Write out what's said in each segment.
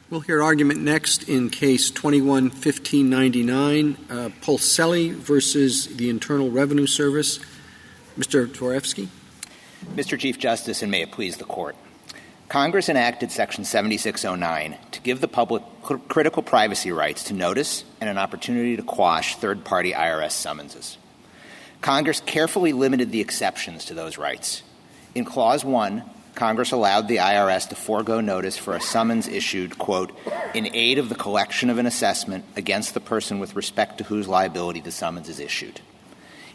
We'll hear argument next in Case 21-1599, Polselli versus the Internal Revenue Service. Mr. Dvoretsky. Mr. Chief Justice, and may it please the Court. Congress enacted Section 7609 to give the public critical privacy rights to notice and an opportunity to quash third-party IRS summonses. Congress carefully limited the exceptions to those rights. In Clause 1, Congress allowed the IRS to forego notice for a summons issued, quote, in aid of the collection of an assessment against the person with respect to whose liability the summons is issued.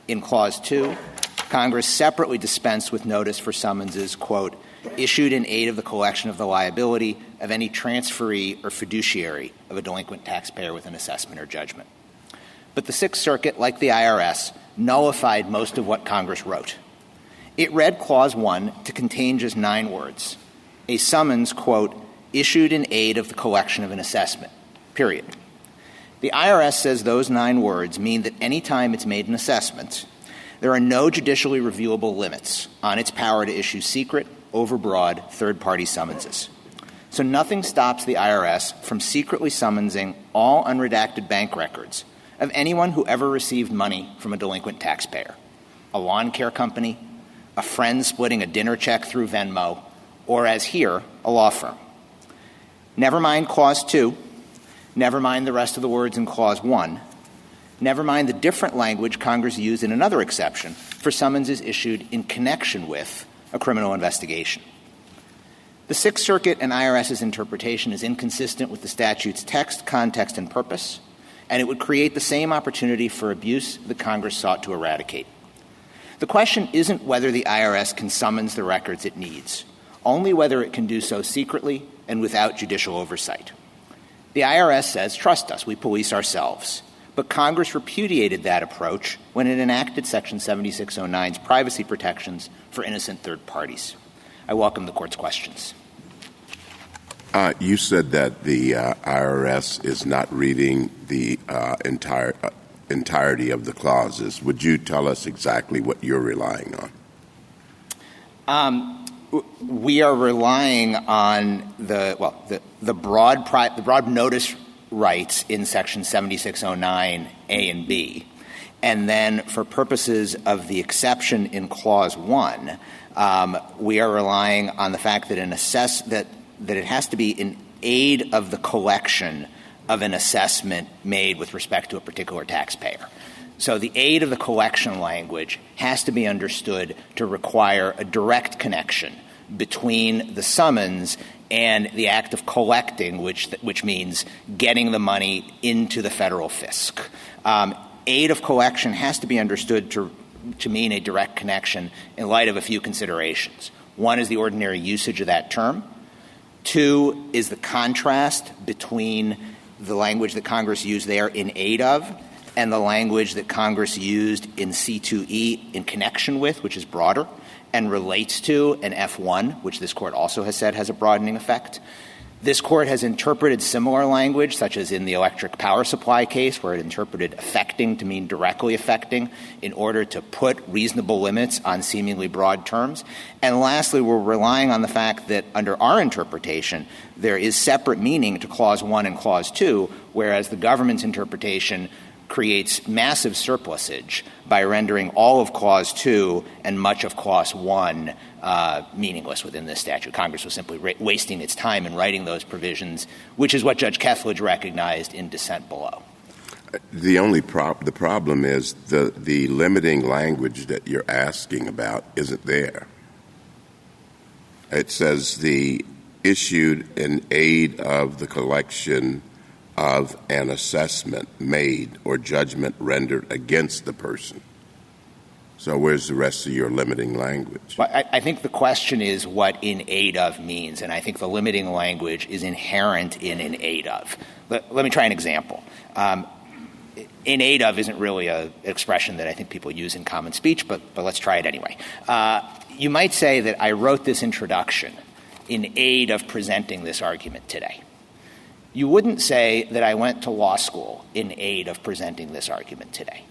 In Clause 2, Congress separately dispensed with notice for summonses, quote, issued in aid of the collection of the liability of any transferee or fiduciary of a delinquent taxpayer with an assessment or judgment. But the Sixth Circuit, like the IRS, nullified most of what Congress wrote. It read Clause 1 to contain just 9 words. A summons, quote, issued in aid of the collection of an assessment, period. The IRS says those 9 words mean that any time it's made an assessment, there are no judicially reviewable limits on its power to issue secret, overbroad, third-party summonses. So nothing stops the IRS from secretly summonsing all unredacted bank records of anyone who ever received money from a delinquent taxpayer, a lawn care company, a friend splitting a dinner check through Venmo, or, as here, a law firm. Never mind Clause 2. Never mind the rest of the words in Clause 1. Never mind the different language Congress used in another exception for summonses issued in connection with a criminal investigation. The Sixth Circuit and IRS's interpretation is inconsistent with the statute's text, context, and purpose, and it would create the same opportunity for abuse that Congress sought to eradicate. The question isn't whether the IRS can summons the records it needs, only whether it can do so secretly and without judicial oversight. The IRS says, trust us, we police ourselves. But Congress repudiated that approach when it enacted Section 7609's privacy protections for innocent third parties. I welcome the Court's questions. You said that the IRS is not reading the entirety of the clauses. Would you tell us exactly what you're relying on? We are relying on the broad notice rights in Section 7609 A and B, and then for purposes of the exception in Clause 1, we are relying on the fact that that it has to be in aid of the collection of an assessment made with respect to a particular taxpayer. So the aid of the collection language has to be understood to require a direct connection between the summons and the act of collecting, which means getting the money into the federal fisc. Aid of collection has to be understood to mean a direct connection in light of a few considerations. One is the ordinary usage of that term. 2 is the contrast between the language that Congress used there in aid of and the language that Congress used in C2E in connection with, which is broader, and relates to an F1, which this Court also has said has a broadening effect. This Court has interpreted similar language, such as in the electric power supply case, where it interpreted affecting to mean directly affecting in order to put reasonable limits on seemingly broad terms. And lastly, we're relying on the fact that under our interpretation, there is separate meaning to Clause 1 and Clause 2, whereas the government's interpretation creates massive surplusage by rendering all of Clause 2 and much of Clause 1 meaningless within this statute. Congress was simply wasting its time in writing those provisions, which is what Judge Kethledge recognized in dissent below. The problem is the limiting language that you're asking about isn't there. It says the issued in aid of the collection of an assessment made or judgment rendered against the person. So where's the rest of your limiting language? Well, I think the question is what in aid of means, and I think the limiting language is inherent in aid of. Let me try an example. In aid of isn't really an expression that I think people use in common speech, but let's try it anyway. You might say that I wrote this introduction in aid of presenting this argument today. You wouldn't say that I went to law school in aid of presenting this argument today.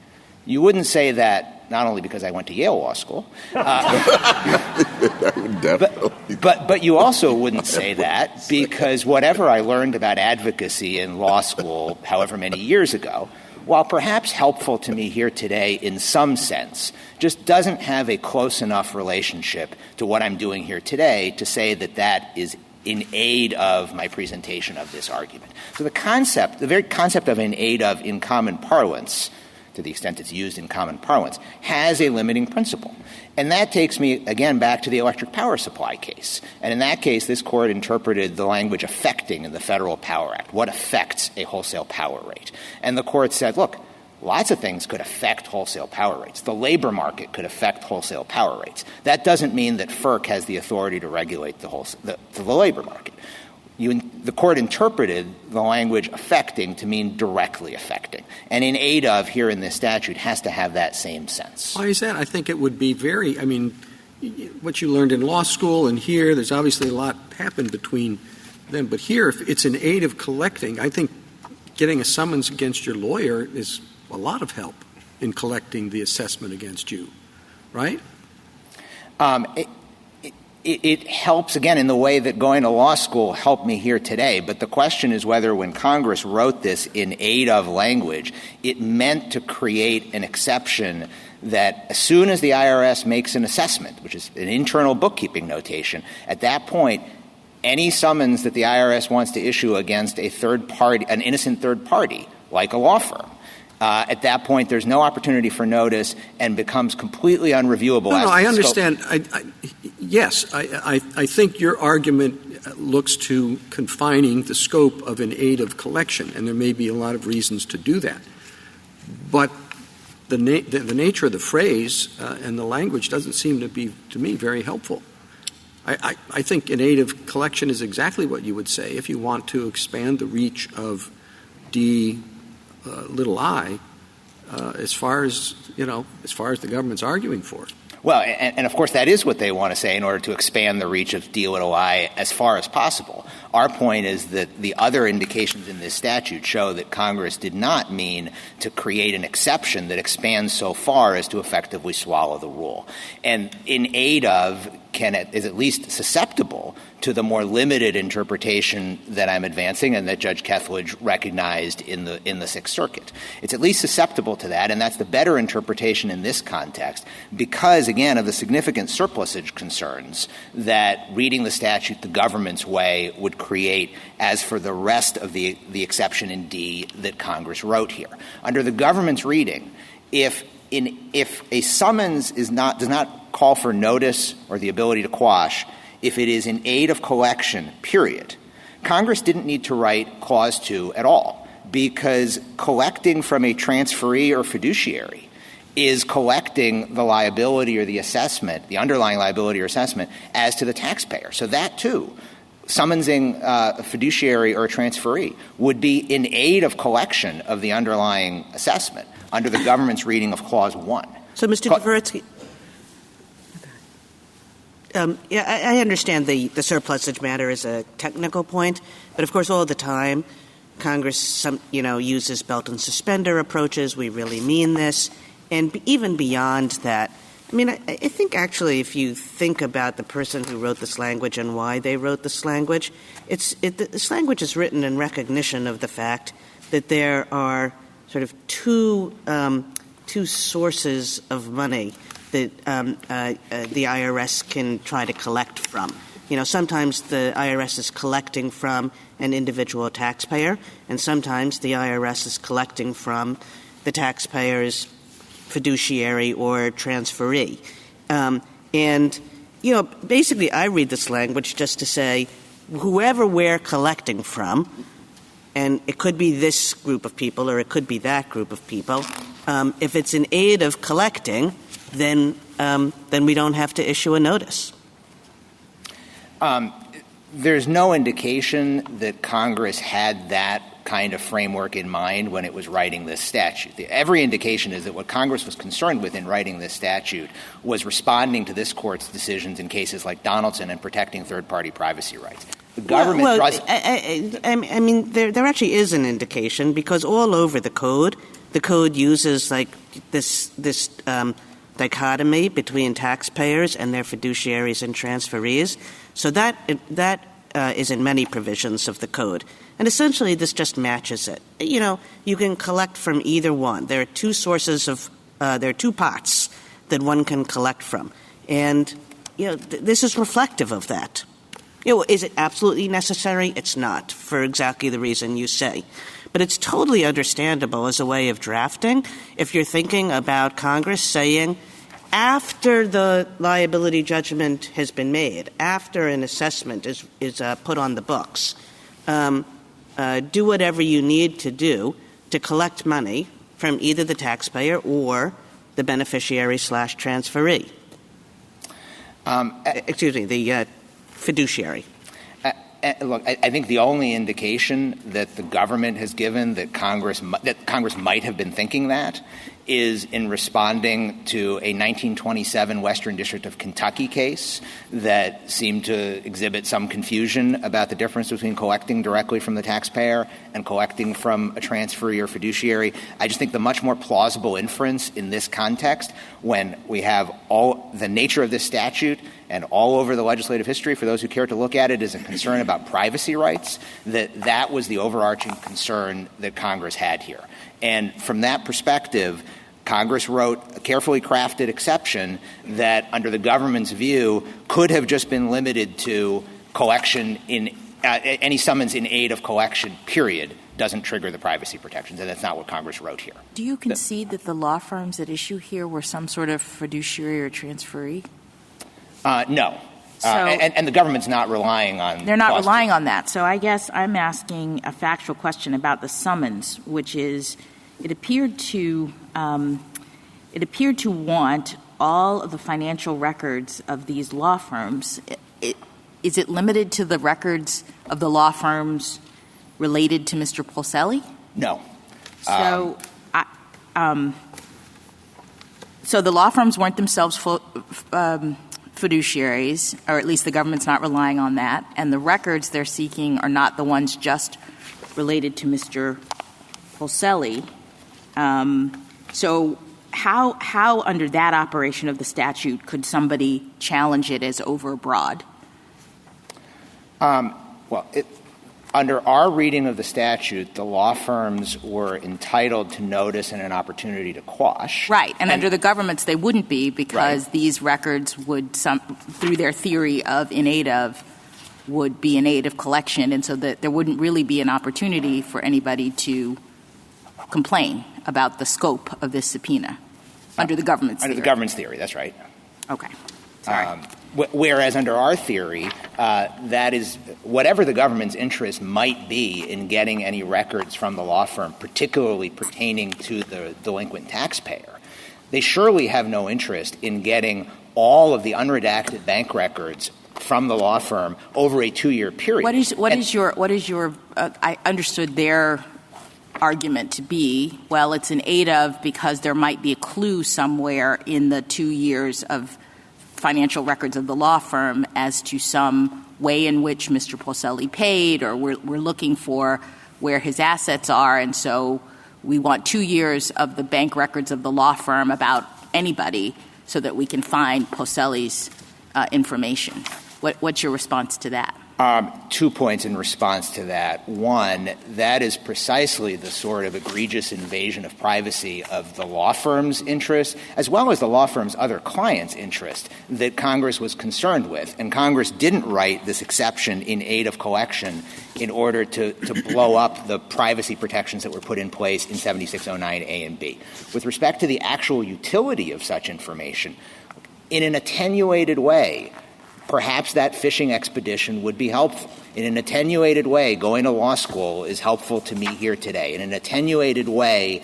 You wouldn't say that not only because I went to Yale Law School. That would Definitely. But you also wouldn't say that, because whatever I learned about advocacy in law school however many years ago, while perhaps helpful to me here today in some sense, just doesn't have a close enough relationship to what I'm doing here today to say that that is in aid of my presentation of this argument. So the very concept of in aid of in common parlance, to the extent it's used in common parlance, has a limiting principle. And that takes me, again, back to the electric power supply case. And in that case, this Court interpreted the language affecting in the Federal Power Act. What affects a wholesale power rate? And the Court said, look, lots of things could affect wholesale power rates. The labor market could affect wholesale power rates. That doesn't mean that FERC has the authority to regulate the labor market. The Court interpreted the language affecting to mean directly affecting. And in aid of, here in this statute, has to have that same sense. Why is that? I think it would be what you learned in law school and here, there's obviously a lot happened between them. But here, if it's in aid of collecting, I think getting a summons against your lawyer is a lot of help in collecting the assessment against you, right? It helps, again, in the way that going to law school helped me here today. But the question is whether when Congress wrote this in aid of language, it meant to create an exception that as soon as the IRS makes an assessment, which is an internal bookkeeping notation, at that point, any summons that the IRS wants to issue against a third party, an innocent third party, like a law firm, at that point, there's no opportunity for notice and becomes completely unreviewable. No, I understand. Yes, I think your argument looks to confining the scope of an aid of collection, and there may be a lot of reasons to do that. But the nature of the phrase and the language doesn't seem to be, to me, very helpful. I think an aid of collection is exactly what you would say if you want to expand the reach of little I, as far as the government's arguing for. Well, and of course that is what they want to say in order to expand the reach of D little I as far as possible. Our point is that the other indications in this statute show that Congress did not mean to create an exception that expands so far as to effectively swallow the rule. And in aid of is at least susceptible to the more limited interpretation that I'm advancing and that Judge Kethledge recognized in the Sixth Circuit. It's at least susceptible to that, and that's the better interpretation in this context because, again, of the significant surplusage concerns that reading the statute the government's way would create as for the rest of the exception in D that Congress wrote here. Under the government's reading, if a summons does not call for notice or the ability to quash, if it is in aid of collection, period, Congress didn't need to write Clause 2 at all because collecting from a transferee or fiduciary is collecting the liability or the assessment, the underlying liability or assessment, as to the taxpayer. So that, too, summonsing a fiduciary or a transferee would be in aid of collection of the underlying assessment under the government's reading of Clause 1. So, Mr. Dvoretsky, I understand the surplusage matter is a technical point, but of course all the time Congress uses belt and suspender approaches. We really mean this. And even beyond that, I think actually if you think about the person who wrote this language and why they wrote this language, this language is written in recognition of the fact that there are sort of two sources of money that the IRS can try to collect from. Sometimes the IRS is collecting from an individual taxpayer, and sometimes the IRS is collecting from the taxpayer's fiduciary or transferee. Basically I read this language just to say whoever we're collecting from, and it could be this group of people or it could be that group of people, if it's in aid of collecting, then we don't have to issue a notice. There's no indication that Congress had that kind of framework in mind when it was writing this statute. Every indication is that what Congress was concerned with in writing this statute was responding to this Court's decisions in cases like Donaldson and protecting third-party privacy rights. The government there actually is an indication because all over the code uses like this dichotomy between taxpayers and their fiduciaries and transferees. So that is in many provisions of the code. And essentially, this just matches it. You can collect from either one. There are two sources there are two pots that one can collect from. And, this is reflective of that. Is it absolutely necessary? It's not, for exactly the reason you say. But it's totally understandable as a way of drafting if you're thinking about Congress saying, after the liability judgment has been made, after an assessment is put on the books, do whatever you need to do to collect money from either the taxpayer or the beneficiary/transferee. The fiduciary. Look, I think the only indication that the government has given that Congress might have been thinking that is in responding to a 1927 Western District of Kentucky case that seemed to exhibit some confusion about the difference between collecting directly from the taxpayer and collecting from a transferee or fiduciary. I just think the much more plausible inference in this context, when we have all the nature of this statute and all over the legislative history, for those who care to look at it, is a concern about privacy rights, that was the overarching concern that Congress had here. And from that perspective, Congress wrote a carefully crafted exception that, under the government's view, could have just been limited to collection in any summons in aid of collection, period, doesn't trigger the privacy protections, and that's not what Congress wrote here. Do you concede that the law firms at issue here were some sort of fiduciary or transferee? No. And the government's not relying on... They're not relying on that. So I guess I'm asking a factual question about the summons, which is it appeared to want all of the financial records of these law firms. Is it limited to the records of the law firms related to Mr. Polselli? No. So so the law firms weren't themselves fiduciaries, or at least the government's not relying on that, and the records they're seeking are not the ones just related to Mr. Polselli. So how under that operation of the statute could somebody challenge it as overbroad? Under our reading of the statute, the law firms were entitled to notice and an opportunity to quash. Right. And under the government's, they wouldn't be, because these records would, through their theory of in aid of, would be in aid of collection, and so that there wouldn't really be an opportunity for anybody to complain about the scope of this subpoena under the government's theory. Under the government's theory, that's right. Okay. Sorry. Whereas under our theory, that is whatever the government's interest might be in getting any records from the law firm, particularly pertaining to the delinquent taxpayer, they surely have no interest in getting all of the unredacted bank records from the law firm over a 2-year period. What is your I understood their argument to be, well, it's in aid of because there might be a clue somewhere in the 2 years of financial records of the law firm as to some way in which Mr. Polselli paid, or we're looking for where his assets are, and so we want 2 years of the bank records of the law firm about anybody so that we can find Polselli's information. What's your response to that? 2 points in response to that. One, that is precisely the sort of egregious invasion of privacy of the law firm's interest, as well as the law firm's other clients' interest, that Congress was concerned with. And Congress didn't write this exception in aid of collection in order to blow up the privacy protections that were put in place in 7609A and B. With respect to the actual utility of such information, in an attenuated way, perhaps that fishing expedition would be helpful. In an attenuated way, going to law school is helpful to me here today. In an attenuated way,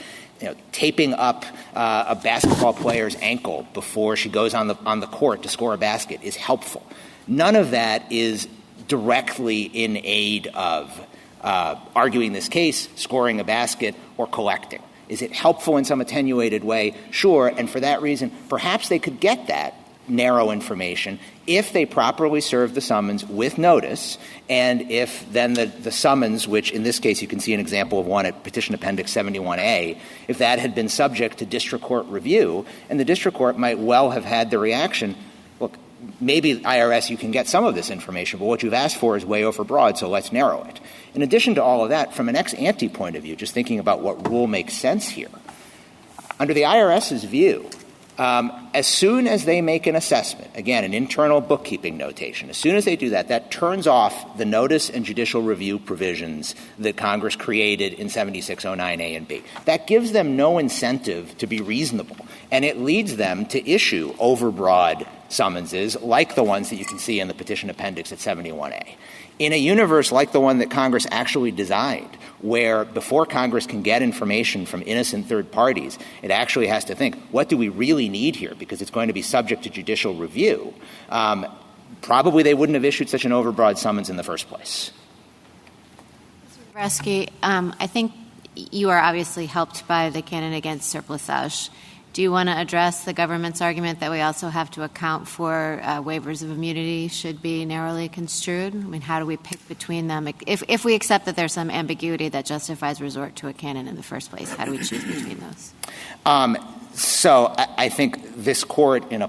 taping up a basketball player's ankle before she goes on the court to score a basket is helpful. None of that is directly in aid of arguing this case, scoring a basket, or collecting. Is it helpful in some attenuated way? Sure, and for that reason, perhaps they could get that narrow information if they properly serve the summons with notice, and if then the summons, which in this case you can see an example of one at Petition Appendix 71A, if that had been subject to district court review, and the district court might well have had the reaction, look, maybe IRS, you can get some of this information, but what you've asked for is way overbroad, so let's narrow it. In addition to all of that, from an ex ante point of view, just thinking about what rule makes sense here, under the IRS's view, as soon as they make an assessment, again, an internal bookkeeping notation, as soon as they do that, that turns off the notice and judicial review provisions that Congress created in 7609A and B. That gives them no incentive to be reasonable, and it leads them to issue overbroad summonses like the ones that you can see in the Petition Appendix at 71A. In a universe like the one that Congress actually designed, where before Congress can get information from innocent third parties, it actually has to think, what do we really need here? Because it's going to be subject to judicial review. Probably they wouldn't have issued such an overbroad summons in the first place. Mr. Bresky, I think you are obviously helped by the canon against surplusage. Do you want to address the government's argument that we also have to account for waivers of immunity should be narrowly construed? I mean, how do we pick between them? If we accept that there's some ambiguity that justifies resort to a canon in the first place, how do we choose between those? So I think this court, in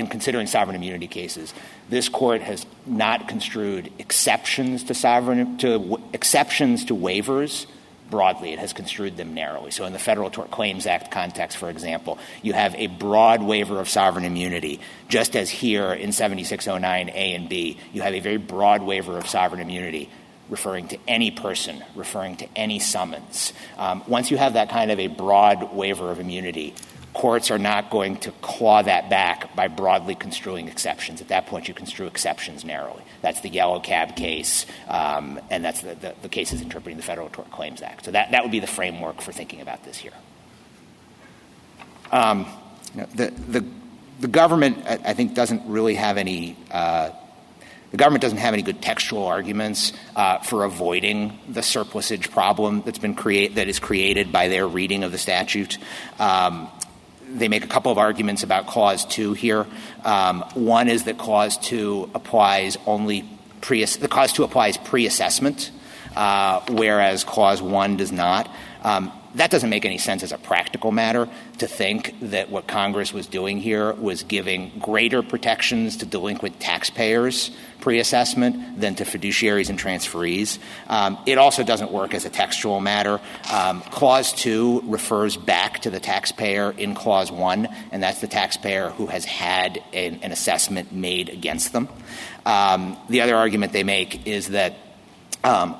considering sovereign immunity cases, this court has not construed exceptions to exceptions to waivers broadly. It has construed them narrowly. So in the Federal Tort Claims Act context, for example, you have a broad waiver of sovereign immunity, just as here in 7609A and B, you have a very broad waiver of sovereign immunity referring to any person, referring to any summons. Once you have that kind of a broad waiver of immunity, courts are not going to claw that back by broadly construing exceptions. At that point, you construe exceptions narrowly. That's the Yellow Cab case, and that's the cases interpreting the Federal Tort Claims Act. So that would be the framework for thinking about this here. The government, I think, doesn't really have any the government doesn't have any good textual arguments for avoiding the surplusage problem that is created by their reading of the statute. They make a couple of arguments about Clause 2 here. One is that Clause 2 applies pre-assessment, whereas Clause 1 does not. That doesn't make any sense as a practical matter to think that what Congress was doing here was giving greater protections to delinquent taxpayers pre-assessment than to fiduciaries and transferees. It also doesn't work as a textual matter. Clause 2 refers back to the taxpayer in Clause 1, and that's the taxpayer who has had an assessment made against them. The other argument they make is that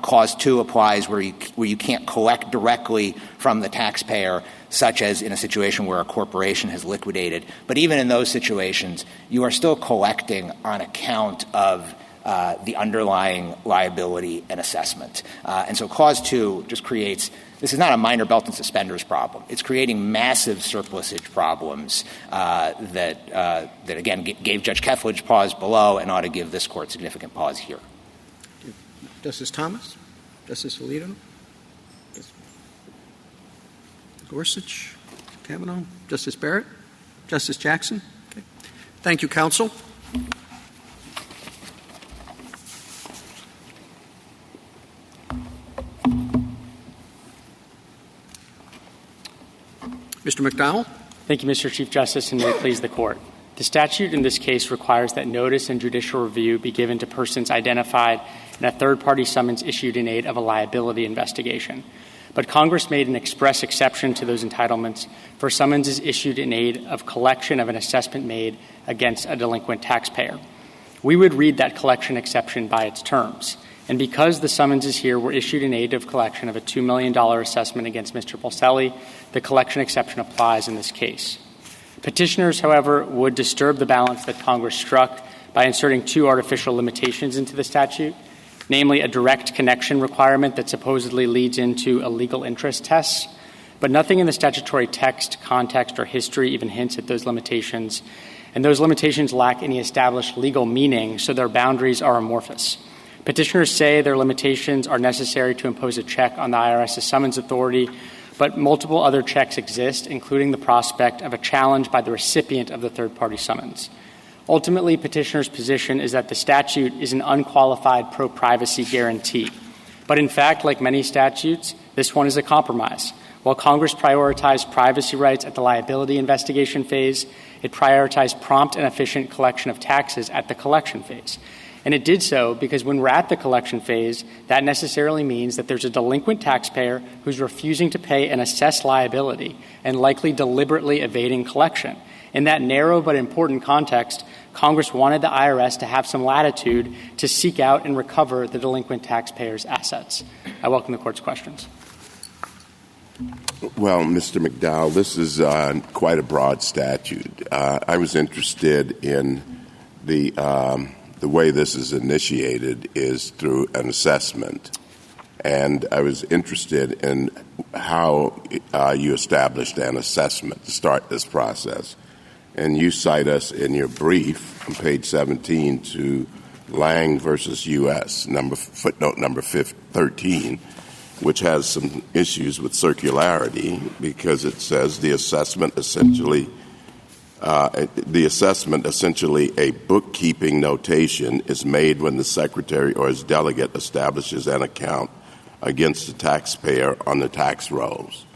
Clause 2 applies where you can't collect directly from the taxpayer, such as in a situation where a corporation has liquidated. But even in those situations, you are still collecting on account of the underlying liability and assessment. And so Clause 2 just creates – this is not a minor belt and suspenders problem. It's creating massive surplusage problems that again, gave Judge Kethledge pause below and ought to give this Court significant pause here. Justice Thomas? Justice Alito? Gorsuch? Kavanaugh? Justice Barrett? Justice Jackson? Okay. Thank you, counsel. Mr. McDowell? Thank you, Mr. Chief Justice, and may it please the Court. The statute in this case requires that notice and judicial review be given to persons identified in a third-party summons issued in aid of a liability investigation. But Congress made an express exception to those entitlements for summonses issued in aid of collection of an assessment made against a delinquent taxpayer. We would read that collection exception by its terms. And because the summonses here were issued in aid of collection of a $2 million assessment against Mr. Polselli, the collection exception applies in this case. Petitioners, however, would disturb the balance that Congress struck by inserting two artificial limitations into the statute, namely a direct connection requirement that supposedly leads into a legal interest test, but nothing in the statutory text, context, or history even hints at those limitations, and those limitations lack any established legal meaning, so their boundaries are amorphous. Petitioners say their limitations are necessary to impose a check on the IRS's summons authority, but multiple other checks exist, including the prospect of a challenge by the recipient of the third-party summons. Ultimately, petitioner's position is that the statute is an unqualified pro-privacy guarantee. But in fact, like many statutes, this one is a compromise. While Congress prioritized privacy rights at the liability investigation phase, it prioritized prompt and efficient collection of taxes at the collection phase. And it did so because when we're at the collection phase, that necessarily means that there's a delinquent taxpayer who's refusing to pay an assessed liability and likely deliberately evading collection. In that narrow but important context, Congress wanted the IRS to have some latitude to seek out and recover the delinquent taxpayer's assets. I welcome the Court's questions. Well, Mr. McDowell, this is quite a broad statute. I was interested in the way this is initiated is through an assessment. And I was interested in how you established an assessment to start this process. And you cite us in your brief on page 17 to Lang versus U.S., footnote number 13, which has some issues with circularity because it says the assessment essentially a bookkeeping notation is made when the secretary or his delegate establishes an account against the taxpayer on the tax rolls.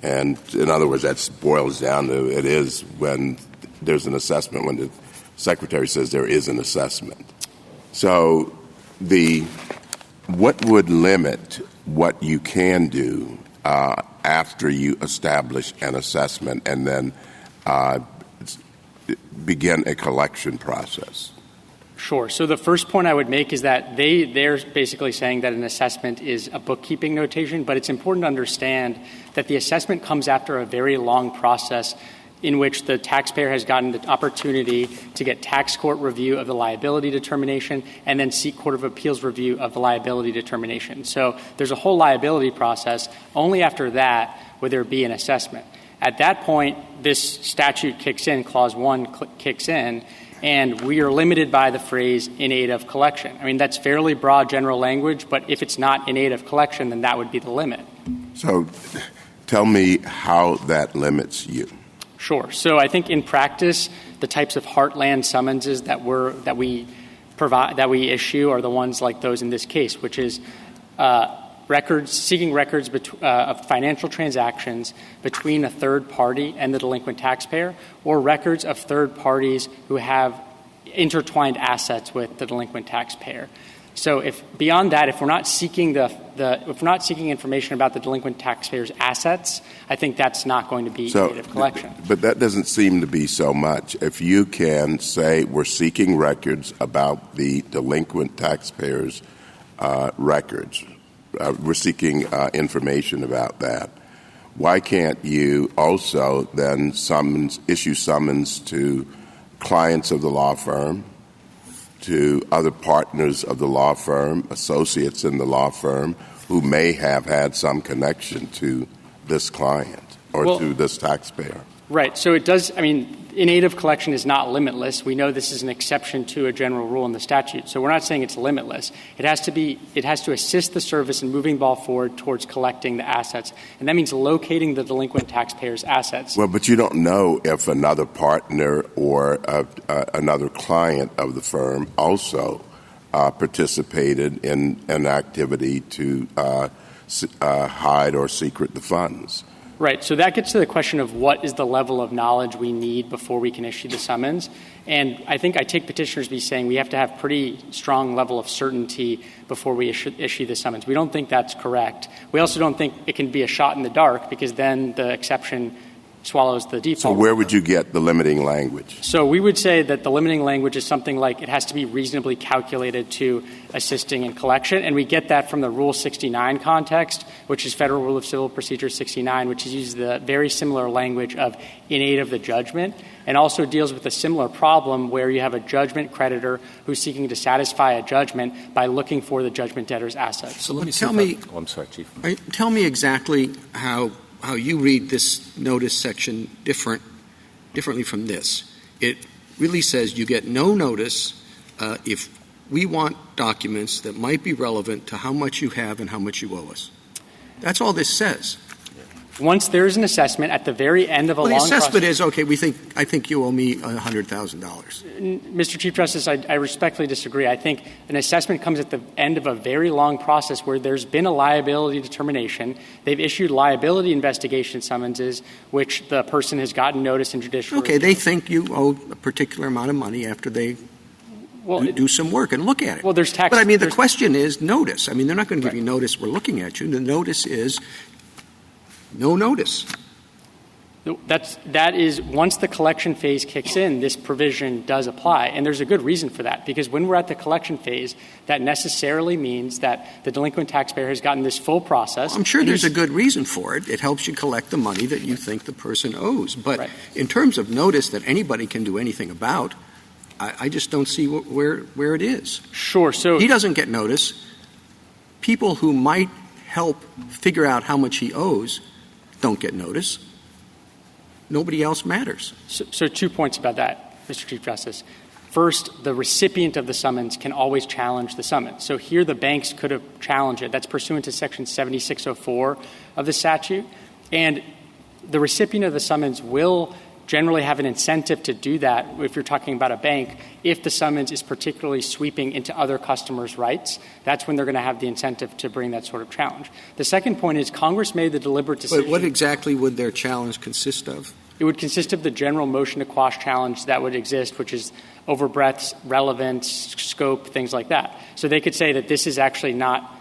And in other words, that boils down to it is when there's an assessment, when the secretary says there is an assessment. So what would limit what you can do after you establish an assessment and then begin a collection process? Sure. So the first point I would make is that they're basically saying that an assessment is a bookkeeping notation, but it's important to understand that the assessment comes after a very long process in which the taxpayer has gotten the opportunity to get tax court review of the liability determination and then seek Court of Appeals review of the liability determination. So there's a whole liability process. Only after that would there be an assessment. At that point, this statute kicks in, Clause 1 kicks in, and we are limited by the phrase in aid of collection. I mean, that's fairly broad general language, but if it's not in aid of collection, then that would be the limit. So tell me how that limits you. Sure. So I think in practice, the types of heartland summonses that we issue are the ones like those in this case, which is seeking records of financial transactions between a third party and the delinquent taxpayer, or records of third parties who have intertwined assets with the delinquent taxpayer. So if beyond that, if we're not seeking information about the delinquent taxpayer's assets, I think that's not going to be in aid of collection. But that doesn't seem to be so much. If you can say we're seeking records about the delinquent taxpayer's records, we're seeking information about that. Why can't you also then issue summons to clients of the law firm, to other partners of the law firm, associates in the law firm, who may have had some connection to this client or to this taxpayer? Right. So it does, in aid of collection is not limitless. We know this is an exception to a general rule in the statute. So we're not saying it's limitless. It has to assist the service in moving the ball forward towards collecting the assets. And that means locating the delinquent taxpayer's assets. Well, but you don't know if another partner or another client of the firm also participated in an activity to hide or secret the funds. Right. So that gets to the question of what is the level of knowledge we need before we can issue the summons. And I think I take petitioners to be saying we have to have pretty strong level of certainty before we issue the summons. We don't think that's correct. We also don't think it can be a shot in the dark because then the exception swallows the default. So where would you get the limiting language? So we would say that the limiting language is something like it has to be reasonably calculated to assisting in collection. And we get that from the Rule 69 context, which is Federal Rule of Civil Procedure 69, which uses the very similar language of in aid of the judgment, and also deals with a similar problem where you have a judgment creditor who's seeking to satisfy a judgment by looking for the judgment debtor's assets. So let me I'm sorry, Chief. Tell me exactly how you read this notice section differently from this. It really says you get no notice if we want documents that might be relevant to how much you have and how much you owe us. That's all this says. Once there is an assessment at the very end of a long process. The assessment is, okay, I think you owe me $100,000. Mr. Chief Justice, I respectfully disagree. I think an assessment comes at the end of a very long process where there's been a liability determination. They've issued liability investigation summonses, which the person has gotten notice in judicial review. They think you owe a particular amount of money after they do some work and look at it. Well, there's tax. But, the question is notice. They're not going to give you notice, we're looking at you. The notice is no notice. That is, once the collection phase kicks in, this provision does apply. And there's a good reason for that, because when we're at the collection phase, that necessarily means that the delinquent taxpayer has gotten this full process. I'm sure there's a good reason for it. It helps you collect the money that you think the person owes. But in terms of notice that anybody can do anything about, I just don't see where it is. Sure. So he doesn't get notice. People who might help figure out how much he owes don't get notice. Nobody else matters. So 2 points about that, Mr. Chief Justice. First, the recipient of the summons can always challenge the summons. So here the banks could have challenged it. That's pursuant to Section 7604 of the statute. And the recipient of the summons will generally have an incentive to do that if you're talking about a bank. If the summons is particularly sweeping into other customers' rights, that's when they're going to have the incentive to bring that sort of challenge. The second point is Congress made the deliberate decision. But what exactly would their challenge consist of? It would consist of the general motion to quash challenge that would exist, which is overbreadth, relevance, scope, things like that. So they could say that this is actually not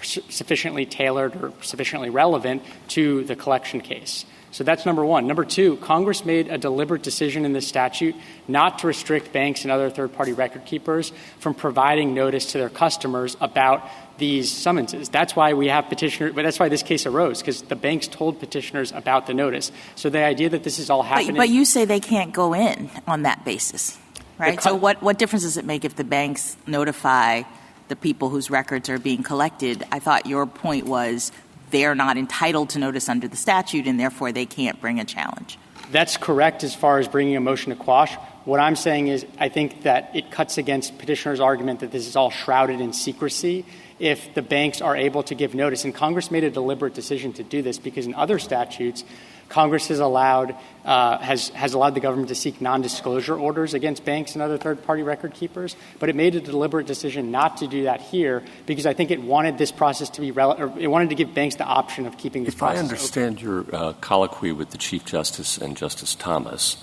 sufficiently tailored or sufficiently relevant to the collection case. So that's number one. Number two, Congress made a deliberate decision in this statute not to restrict banks and other third-party record keepers from providing notice to their customers about these summonses. That's why we have petitioners, but that's why this case arose, because the banks told petitioners about the notice. So the idea that this is all happening. But you say they can't go in on that basis, right? So what difference does it make if the banks notify the people whose records are being collected? I thought your point was they're not entitled to notice under the statute, and therefore they can't bring a challenge. That's correct as far as bringing a motion to quash. What I'm saying is I think that it cuts against petitioners' argument that this is all shrouded in secrecy if the banks are able to give notice. And Congress made a deliberate decision to do this because in other statutes, Congress has allowed the government to seek nondisclosure orders against banks and other third-party record keepers. But it made a deliberate decision not to do that here because I think it wanted this process to be it wanted to give banks the option of keeping this process open. If I understand your colloquy with the Chief Justice and Justice Thomas,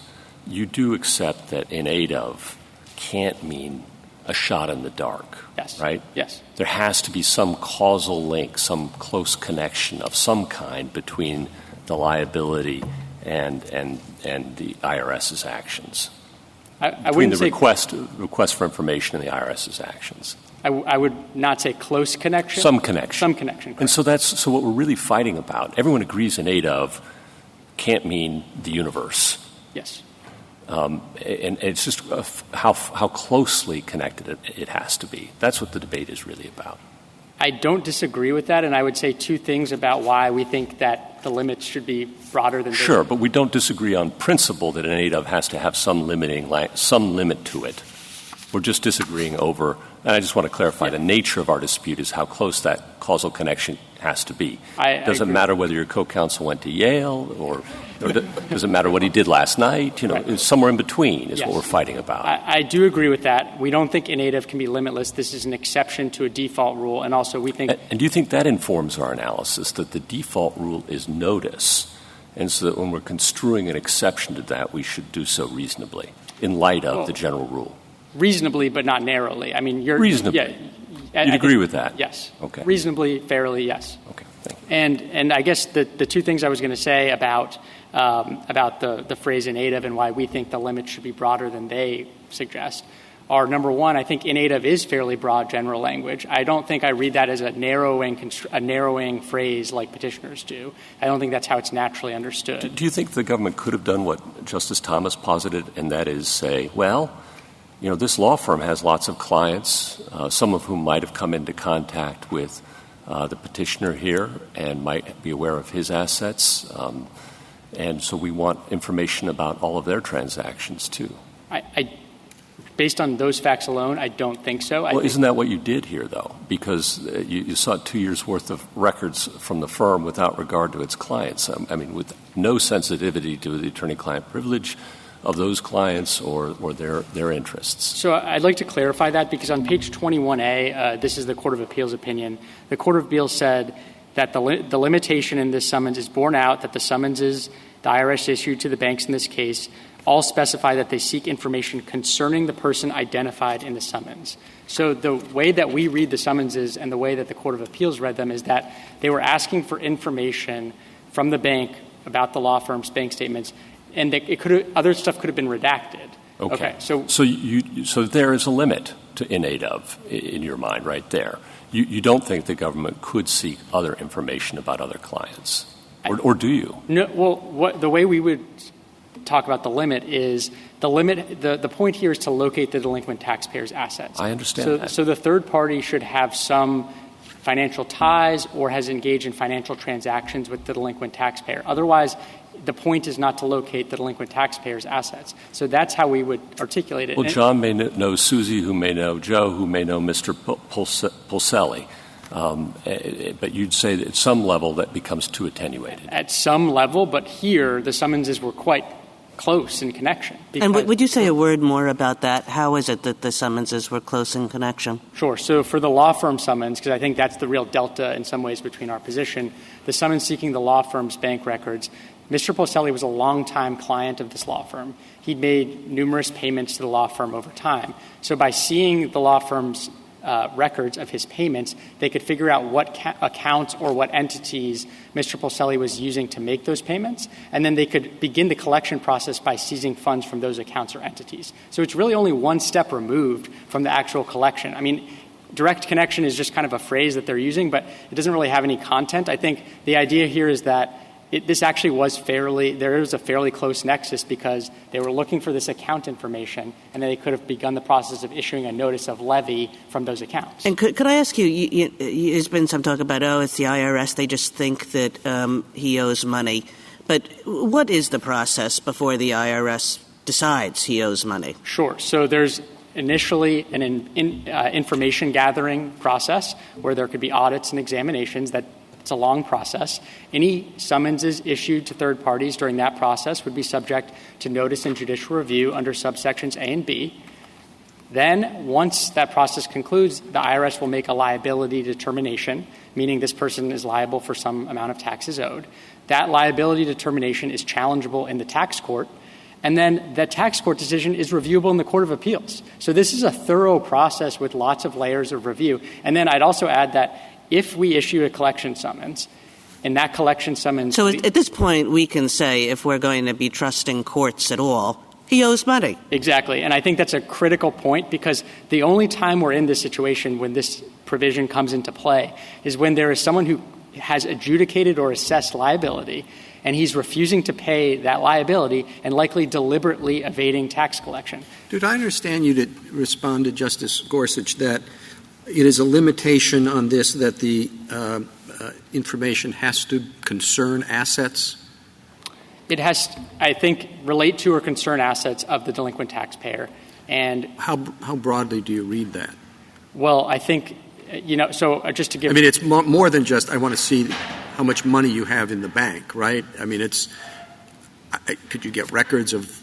you do accept that in aid of can't mean a shot in the dark, yes. Right? Yes. There has to be some causal link, some close connection of some kind between the liability and the IRS's actions. I wouldn't say request for information and the IRS's actions. I would not say close connection. Some connection. Some connection. Correct. And so what we're really fighting about, everyone agrees in aid of can't mean the universe. Yes. And it's just how closely connected it has to be. That's what the debate is really about. I don't disagree with that, and I would say two things about why we think that the limits should be broader than this. Sure, but we don't disagree on principle that an aid of has to have some limit to it. We're just disagreeing over, and I just want to clarify, the nature of our dispute is how close that causal connection has to be. Does it matter whether your co-counsel went to Yale or does it matter what he did last night? Right. Somewhere in between is yes. what we're fighting about. I do agree with that. We don't think in-aid can be limitless. This is an exception to a default rule, and also we think And do you think that informs our analysis, that the default rule is notice, and so that when we're construing an exception to that, we should do so reasonably in light of the general rule? Reasonably, but not narrowly. I mean, you're reasonably. Yeah, You'd agree with that? Yes. Okay. Reasonably, fairly, yes. Okay. Thank you. And I guess the two things I was going to say about the phrase in aid of and why we think the limit should be broader than they suggest are, number one, I think in aid of is fairly broad general language. I don't think I read that as a narrowing phrase like petitioners do. I don't think that's how it's naturally understood. Do you think the government could have done what Justice Thomas posited, and that is say, well, this law firm has lots of clients, some of whom might have come into contact with the petitioner here and might be aware of his assets, and so we want information about all of their transactions too. Based on those facts alone, I don't think so. Well, isn't that what you did here, though? Because you sought 2 years' worth of records from the firm without regard to its clients. I mean, with no sensitivity to the attorney-client privilege of those clients or their interests. So I'd like to clarify that because on page 21A, this is the Court of Appeals opinion. The Court of Appeals said that the limitation in this summons is borne out that the summonses the IRS issued to the banks in this case all specify that they seek information concerning the person identified in the summons. So the way that we read the summonses and the way that the Court of Appeals read them is that they were asking for information from the bank about the law firm's bank statements, and that other stuff could have been redacted. Okay. So there is a limit to in-aid of in your mind right there. You don't think the government could seek other information about other clients, or do you? No. Well, the way we would talk about the limit is the point here is to locate the delinquent taxpayer's assets. I understand that. So the third party should have some financial ties or has engaged in financial transactions with the delinquent taxpayer. Otherwise, the point is not to locate the delinquent taxpayer's assets. So that's how we would articulate it. Well, John may know Susie, who may know Joe, who may know Mr. Polselli. But you'd say that at some level that becomes too attenuated. At some level, but here the summonses were quite close in connection. And would you say a word more about that? How is it that the summonses were close in connection? Sure. So for the law firm summons, because I think that's the real delta in some ways between our position, the summons seeking the law firm's bank records, Mr. Polselli was a longtime client of this law firm. He'd made numerous payments to the law firm over time. So by seeing the law firm's records of his payments, they could figure out what accounts or what entities Mr. Polselli was using to make those payments, and then they could begin the collection process by seizing funds from those accounts or entities. So it's really only one step removed from the actual collection. I mean, direct connection is just kind of a phrase that they're using, but it doesn't really have any content. I think the idea here is that this actually was there was a fairly close nexus because they were looking for this account information, and then they could have begun the process of issuing a notice of levy from those accounts. And could I ask you, there's been some talk about, it's the IRS, they just think that he owes money. But what is the process before the IRS decides he owes money? Sure. So there's initially an information gathering process where there could be audits and examinations. It's a long process. Any summonses issued to third parties during that process would be subject to notice and judicial review under subsections A and B. Then, once that process concludes, the IRS will make a liability determination, meaning this person is liable for some amount of taxes owed. That liability determination is challengeable in the tax court, and then the tax court decision is reviewable in the Court of Appeals. So this is a thorough process with lots of layers of review. And then I'd also add that if we issue a collection summons, and that collection summons... So at this point, we can say, if we're going to be trusting courts at all, he owes money. Exactly. And I think that's a critical point because the only time we're in this situation when this provision comes into play is when there is someone who has adjudicated or assessed liability, and he's refusing to pay that liability and likely deliberately evading tax collection. Did I understand you to respond to Justice Gorsuch that it is a limitation on this that the information has to concern assets? It has, I think, relate to or concern assets of the delinquent taxpayer. And how broadly do you read that? Well, I think, so just to give... I mean, it's more than just I want to see how much money you have in the bank, right? I mean, could you get records of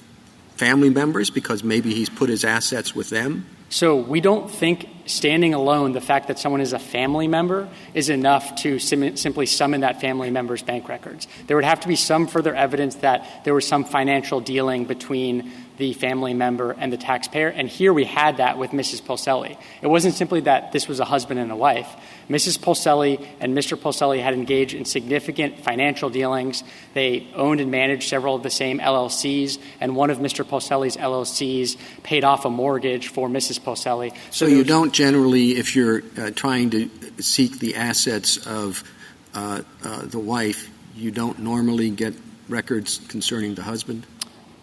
family members because maybe he's put his assets with them? So we don't think standing alone, the fact that someone is a family member is enough to simply summon that family member's bank records. There would have to be some further evidence that there was some financial dealing between the family member and the taxpayer, and here we had that with Mrs. Polselli. It wasn't simply that this was a husband and a wife. Mrs. Polselli and Mr. Polselli had engaged in significant financial dealings. They owned and managed several of the same LLCs, and one of Mr. Polselli's LLCs paid off a mortgage for Mrs. Polselli. So you don't generally, if you're trying to seek the assets of the wife, you don't normally get records concerning the husband?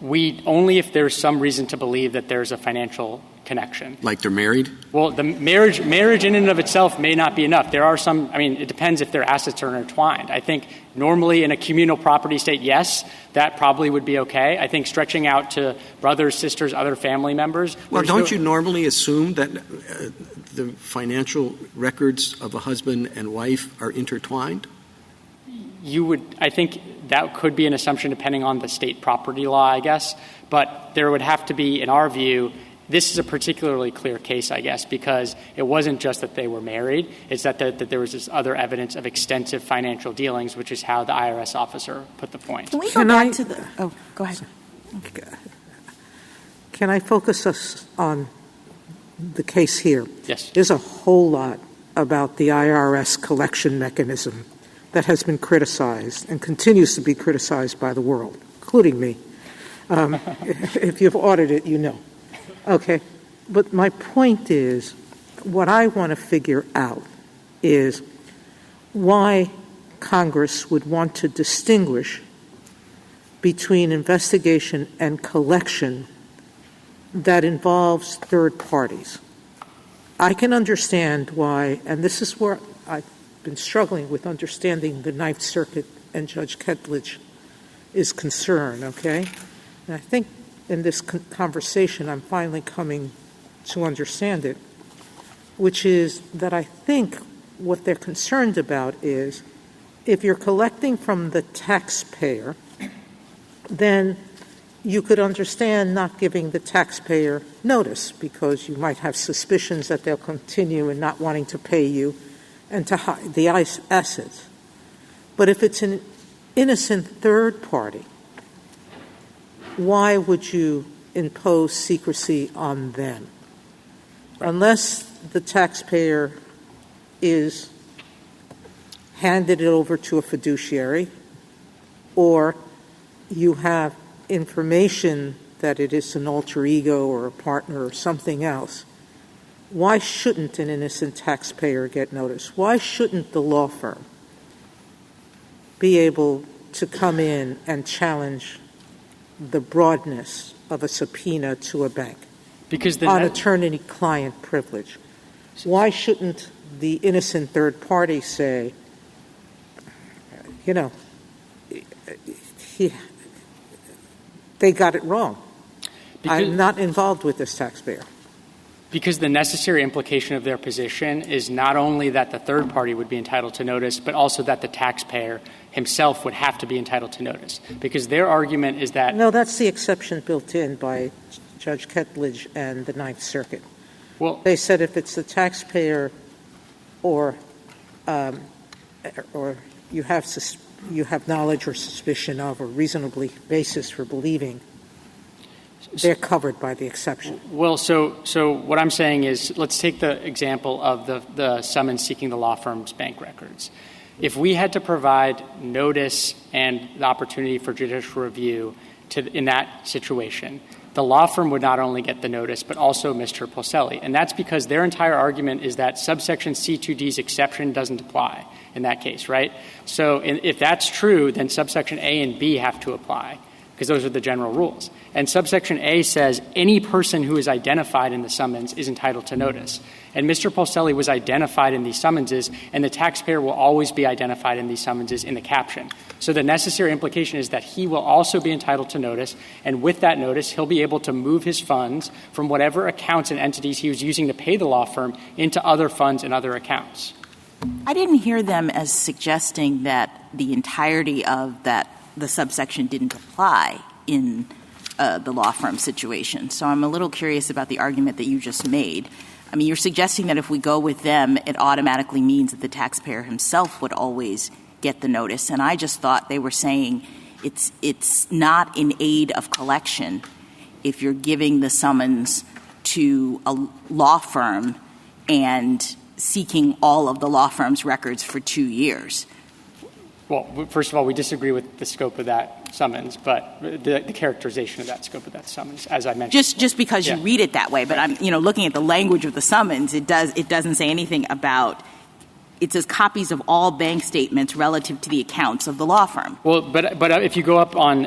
Only if there's some reason to believe that there's a financial connection. Like they're married? Well, the marriage in and of itself may not be enough. There are some, it depends if their assets are intertwined. I think normally in a communal property state, yes, that probably would be okay. I think stretching out to brothers, sisters, other family members. Well, don't you normally assume that the financial records of a husband and wife are intertwined? I think that could be an assumption depending on the state property law, I guess. But there would have to be, in our view, this is a particularly clear case, I guess, because it wasn't just that they were married. It's that there was this other evidence of extensive financial dealings, which is how the IRS officer put the point. Can we go back to the – oh, go ahead. Can I focus us on the case here? Yes. There's a whole lot about the IRS collection mechanism that has been criticized and continues to be criticized by the world, including me. If you've audited it, you know. Okay. But my point is, what I want to figure out is why Congress would want to distinguish between investigation and collection that involves third parties. I can understand why, and this is where I've been struggling with understanding the Ninth Circuit and Judge Ketledge is concerned, okay? And I think in this conversation I'm finally coming to understand it, which is that I think what they're concerned about is if you're collecting from the taxpayer, then you could understand not giving the taxpayer notice because you might have suspicions that they'll continue in not wanting to pay you and to hide the assets. But if it's an innocent third party, why would you impose secrecy on them? Right. Unless the taxpayer is handed it over to a fiduciary or you have information that it is an alter ego or a partner or something else, why shouldn't an innocent taxpayer get notice? Why shouldn't the law firm be able to come in and challenge the broadness of a subpoena to a bank on attorney-client privilege? Why shouldn't the innocent third party say, they got it wrong. I'm not involved with this taxpayer. Because the necessary implication of their position is not only that the third party would be entitled to notice, but also that the taxpayer himself would have to be entitled to notice. Because their argument is that... No, that's the exception built in by Judge Ketledge and the Ninth Circuit. Well, they said if it's the taxpayer or you have knowledge or suspicion of or reasonably basis for believing, they're covered by the exception. Well, so what I'm saying is let's take the example of the summons seeking the law firm's bank records. If we had to provide notice and the opportunity for judicial review in that situation, the law firm would not only get the notice, but also Mr. Polselli. And that's because their entire argument is that subsection C2D's exception doesn't apply in that case, right? So if that's true, then subsection A and B have to apply, because those are the general rules. And subsection A says any person who is identified in the summons is entitled to notice. And Mr. Polselli was identified in these summonses, and the taxpayer will always be identified in these summonses in the caption. So the necessary implication is that he will also be entitled to notice, and with that notice, he'll be able to move his funds from whatever accounts and entities he was using to pay the law firm into other funds and other accounts. I didn't hear them as suggesting that the entirety of that the subsection didn't apply in the law firm situation. So I'm a little curious about the argument that you just made. I mean, you're suggesting that if we go with them, it automatically means that the taxpayer himself would always get the notice. And I just thought they were saying it's not in aid of collection if you're giving the summons to a law firm and seeking all of the law firm's records for 2 years. Well, first of all, we disagree with the scope of that summons, but the characterization of that scope of that summons, as I mentioned. Just because you read it that way, but I'm, looking at the language of the summons, it doesn't say anything about. It says copies of all bank statements relative to the accounts of the law firm. Well, but if you go up on,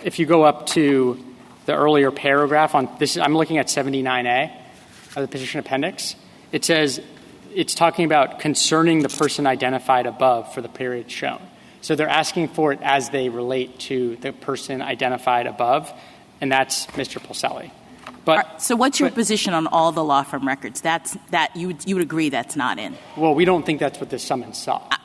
if you go up to the earlier paragraph on this, I'm looking at 79A of the petition appendix. It says it's talking about concerning the person identified above for the period shown. So they're asking for it as they relate to the person identified above, and that's Mr. Polselli. But so what's your position on all the law firm records? That you would agree that's not in? Well, we don't think that's what this summons sought.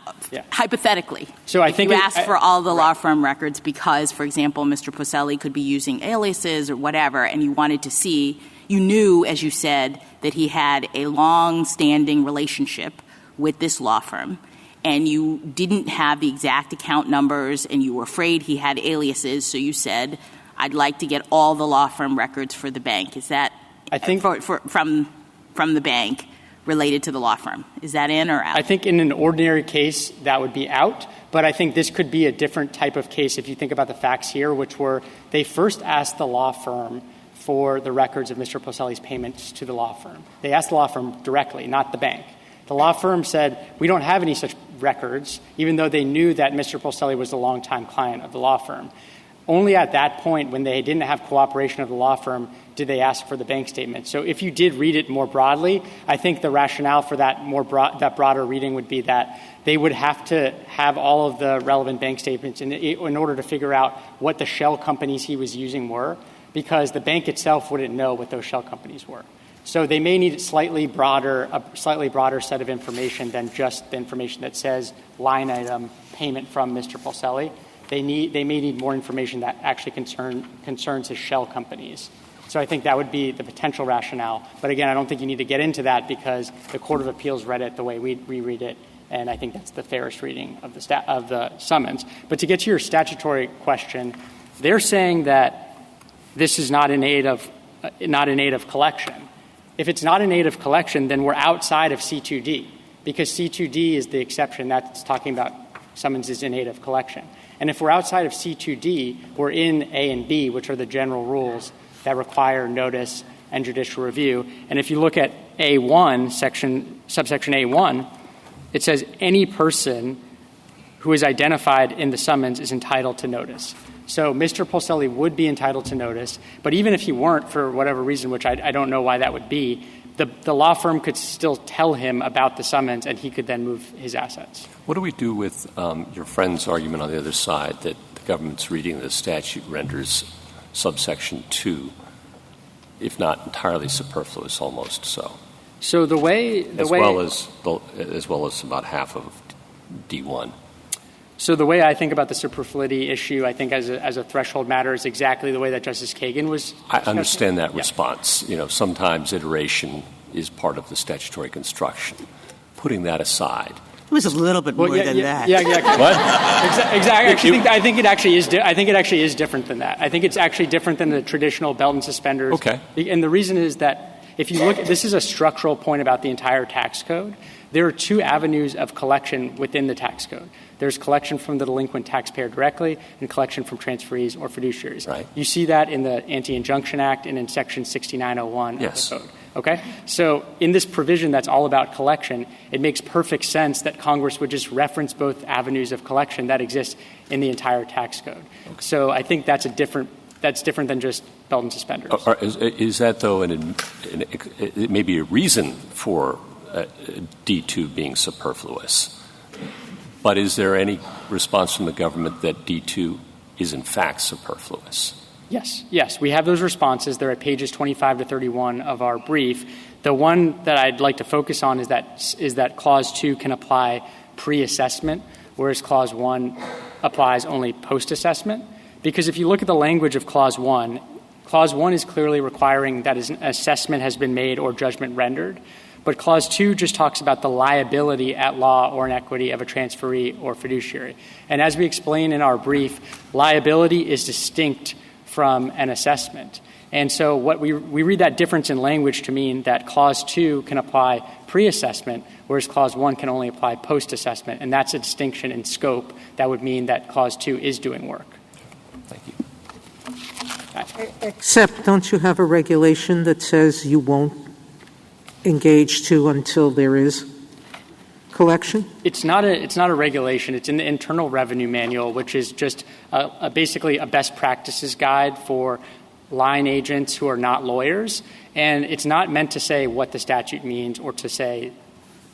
Hypothetically. So I think you asked for all the law firm records because, for example, Mr. Polselli could be using aliases or whatever, and you wanted to see, you knew, as you said, that he had a long-standing relationship with this law firm, and you didn't have the exact account numbers, and you were afraid he had aliases, so you said, I'd like to get all the law firm records for the bank. Is that from the bank related to the law firm? Is that in or out? I think in an ordinary case that would be out, but I think this could be a different type of case if you think about the facts here, which were they first asked the law firm for the records of Mr. Polselli's payments to the law firm. They asked the law firm directly, not the bank. The law firm said, we don't have any such records, even though they knew that Mr. Polselli was a longtime client of the law firm. Only at that point, when they didn't have cooperation of the law firm, did they ask for the bank statement. So if you did read it more broadly, I think the rationale for that that broader reading would be that they would have to have all of the relevant bank statements in order to figure out what the shell companies he was using were, because the bank itself wouldn't know what those shell companies were. So they may need a slightly broader set of information than just the information that says line item payment from Mr. Polselli. They may need more information that actually concerns his shell companies. So I think that would be the potential rationale. But again, I don't think you need to get into that because the Court of Appeals read it the way we read it, and I think that's the fairest reading of the summons. But to get to your statutory question, they're saying that this is not in aid of collection. If it's not in aid of collection, then we're outside of C2D, because C2D is the exception that's talking about summonses in aid of collection. And if we're outside of C2D, we're in A and B, which are the general rules that require notice and judicial review. And if you look at A1, subsection A1, it says any person who is identified in the summons is entitled to notice. So Mr. Polselli would be entitled to notice, but even if he weren't for whatever reason, which I don't know why that would be, the law firm could still tell him about the summons and he could then move his assets. What do we do with your friend's argument on the other side that the government's reading of the statute renders subsection 2, if not entirely superfluous, almost so? So as well as about half of D1. So the way I think about the superfluity issue, I think as a threshold matter, is exactly the way that Justice Kagan was. I understand that response. Sometimes iteration is part of the statutory construction. Putting that aside, it was a little bit more than that. Yeah. What? Exactly. I think it actually is. I think it actually is different than that. I think it's actually different than the traditional belt and suspenders. Okay. And the reason is that if you look, this is a structural point about the entire tax code. There are two avenues of collection within the tax code. There's collection from the delinquent taxpayer directly and collection from transferees or fiduciaries. Right. You see that in the Anti-Injunction Act and in Section 6901 of the code. Okay? So in this provision that's all about collection, it makes perfect sense that Congress would just reference both avenues of collection that exist in the entire tax code. Okay. So I think that's different than just belt and suspenders. Is that, though, it may be a reason for D2 being superfluous? But is there any response from the government that D2 is in fact superfluous? Yes. We have those responses. They're at pages 25 to 31 of our brief. The one that I'd like to focus on is that Clause 2 can apply pre-assessment, whereas Clause 1 applies only post-assessment. Because if you look at the language of Clause 1 is clearly requiring that an assessment has been made or judgment rendered. But Clause 2 just talks about the liability at law or in equity of a transferee or fiduciary. And as we explain in our brief, liability is distinct from an assessment. And so what we read that difference in language to mean that Clause 2 can apply pre-assessment, whereas Clause 1 can only apply post-assessment. And that's a distinction in scope that would mean that Clause 2 is doing work. Thank you. Except, don't you have a regulation that says you won't engage to until there is collection? It's not a regulation. It's in the Internal Revenue Manual, which is just basically a best practices guide for line agents who are not lawyers, and it's not meant to say what the statute means or to say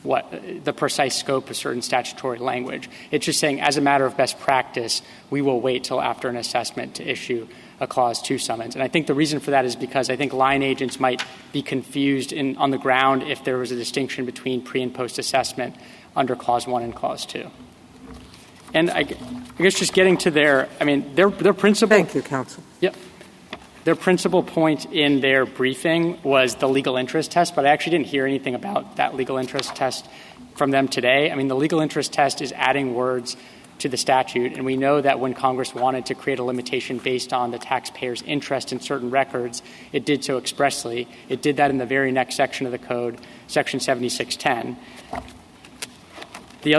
what the precise scope of certain statutory language. It's just saying, as a matter of best practice, we will wait till after an assessment to issue a Clause 2 summons. And I think the reason for that is because I think line agents might be confused on the ground if there was a distinction between pre- and post-assessment under Clause 1 and Clause 2. And I guess just getting to their principal... Thank you, counsel. Yep. Their principal point in their briefing was the legal interest test, but I actually didn't hear anything about that legal interest test from them today. I mean, the legal interest test is adding words to the statute, and we know that when Congress wanted to create a limitation based on the taxpayer's interest in certain records, it did so expressly. It did that in the very next section of the code, Section 7610. The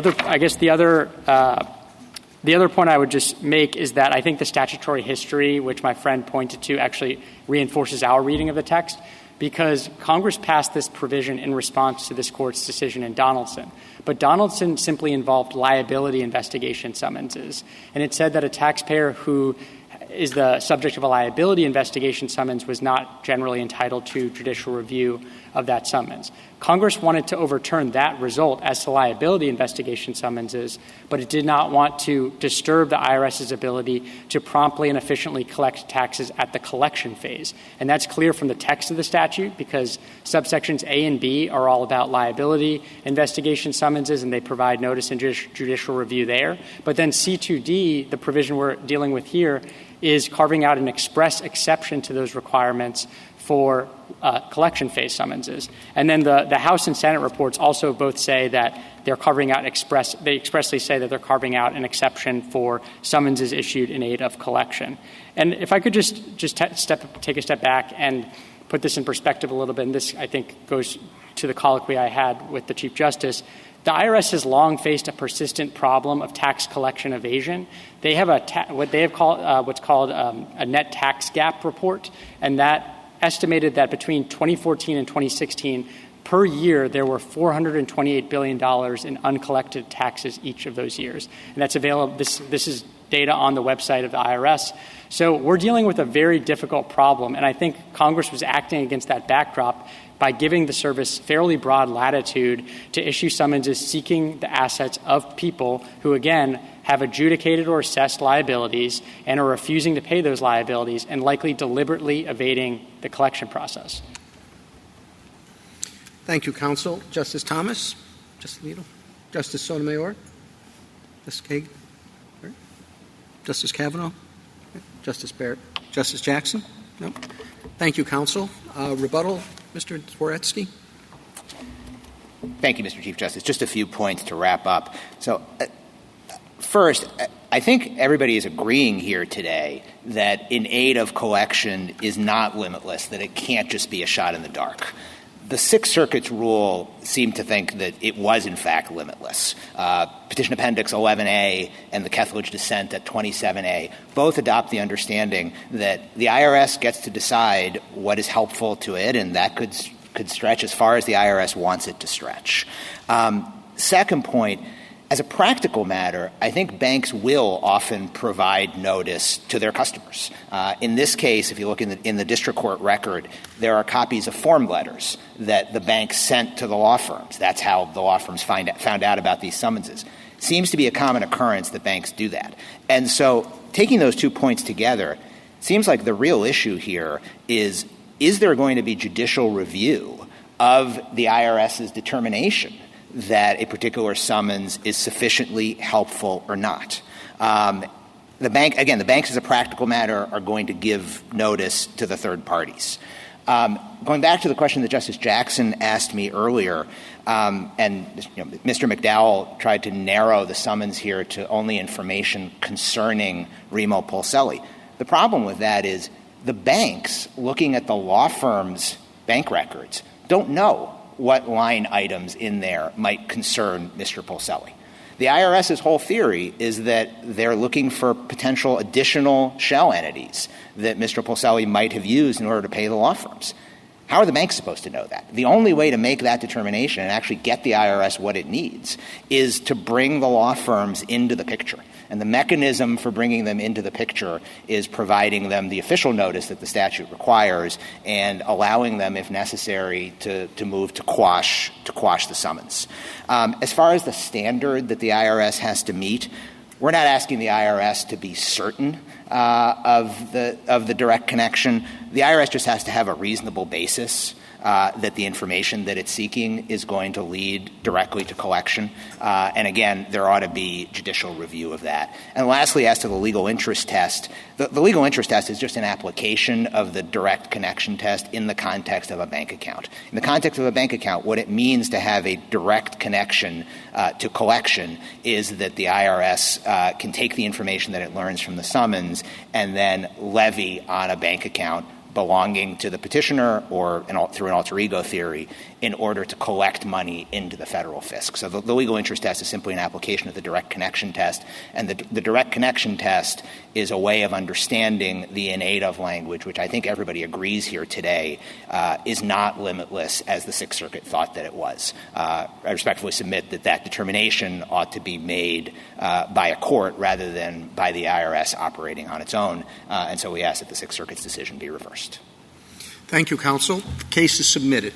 other point I would just make is that I think the statutory history, which my friend pointed to, actually reinforces our reading of the text, because Congress passed this provision in response to this Court's decision in Donaldson. But Donaldson simply involved liability investigation summonses, and it said that a taxpayer who is the subject of a liability investigation summons was not generally entitled to judicial review of that summons. Congress wanted to overturn that result as to liability investigation summonses, but it did not want to disturb the IRS's ability to promptly and efficiently collect taxes at the collection phase. And that's clear from the text of the statute, because subsections A and B are all about liability investigation summonses, and they provide notice and judicial review there. But then C2D, the provision we're dealing with here, is carving out an express exception to those requirements for collection phase summonses. And then the House and Senate reports also both say that they're carving out they expressly say that they're carving out an exception for summonses issued in aid of collection. And if I could just take a step back and put this in perspective a little bit, and this, I think, goes to the colloquy I had with the Chief Justice. The IRS has long faced a persistent problem of tax collection evasion. They have what's called a net tax gap report, and that estimated that between 2014 and 2016, per year, there were $428 billion in uncollected taxes each of those years. And that's available. This is data on the website of the IRS. So we're dealing with a very difficult problem, and I think Congress was acting against that backdrop by giving the service fairly broad latitude to issue summonses seeking the assets of people who, again, have adjudicated or assessed liabilities and are refusing to pay those liabilities and likely deliberately evading the collection process. Thank you, counsel. Justice Thomas? Justice Alito? Justice Sotomayor? Justice Kagan? Justice Kavanaugh? Justice Barrett? Justice Jackson? No? Thank you, counsel. Rebuttal? Mr. Dworetsky? Thank you, Mr. Chief Justice. Just a few points to wrap up. So, first, I think everybody is agreeing here today that in aid of collection is not limitless, that it can't just be a shot in the dark. The Sixth Circuit's rule seemed to think that it was, in fact, limitless. Petition Appendix 11A and the Kethledge dissent at 27A both adopt the understanding that the IRS gets to decide what is helpful to it, and that could stretch as far as the IRS wants it to stretch. Second point, as a practical matter, I think banks will often provide notice to their customers. In this case, if you look in the district court record, there are copies of form letters that the bank sent to the law firms. That's how the law firms found out about these summonses. Seems to be a common occurrence that banks do that. And so taking those 2 points together, seems like the real issue here is there going to be judicial review of the IRS's determination that a particular summons is sufficiently helpful or not. The banks as a practical matter are going to give notice to the third parties. Going back to the question that Justice Jackson asked me earlier, and Mr. McDowell tried to narrow the summons here to only information concerning Remo Polselli. The problem with that is the banks, looking at the law firm's bank records, don't know what line items in there might concern Mr. Polselli. The IRS's whole theory is that they're looking for potential additional shell entities that Mr. Polselli might have used in order to pay the law firms. How are the banks supposed to know that? The only way to make that determination and actually get the IRS what it needs is to bring the law firms into the picture. And the mechanism for bringing them into the picture is providing them the official notice that the statute requires and allowing them, if necessary, to move to quash the summons. As far as the standard that the IRS has to meet, we're not asking the IRS to be certain of the direct connection. The IRS just has to have a reasonable basis that the information that it's seeking is going to lead directly to collection. And again, there ought to be judicial review of that. And lastly, as to the legal interest test, the legal interest test is just an application of the direct connection test in the context of a bank account. In the context of a bank account, what it means to have a direct connection to collection is that the IRS can take the information that it learns from the summons and then levy on a bank account belonging to the petitioner or through an alter ego theory in order to collect money into the federal fisc. So the legal interest test is simply an application of the direct connection test. And the direct connection test is a way of understanding the innate of language, which I think everybody agrees here today is not limitless as the Sixth Circuit thought that it was. I respectfully submit that determination ought to be made by a court rather than by the IRS operating on its own. And so we ask that the Sixth Circuit's decision be reversed. Thank you, counsel. The case is submitted.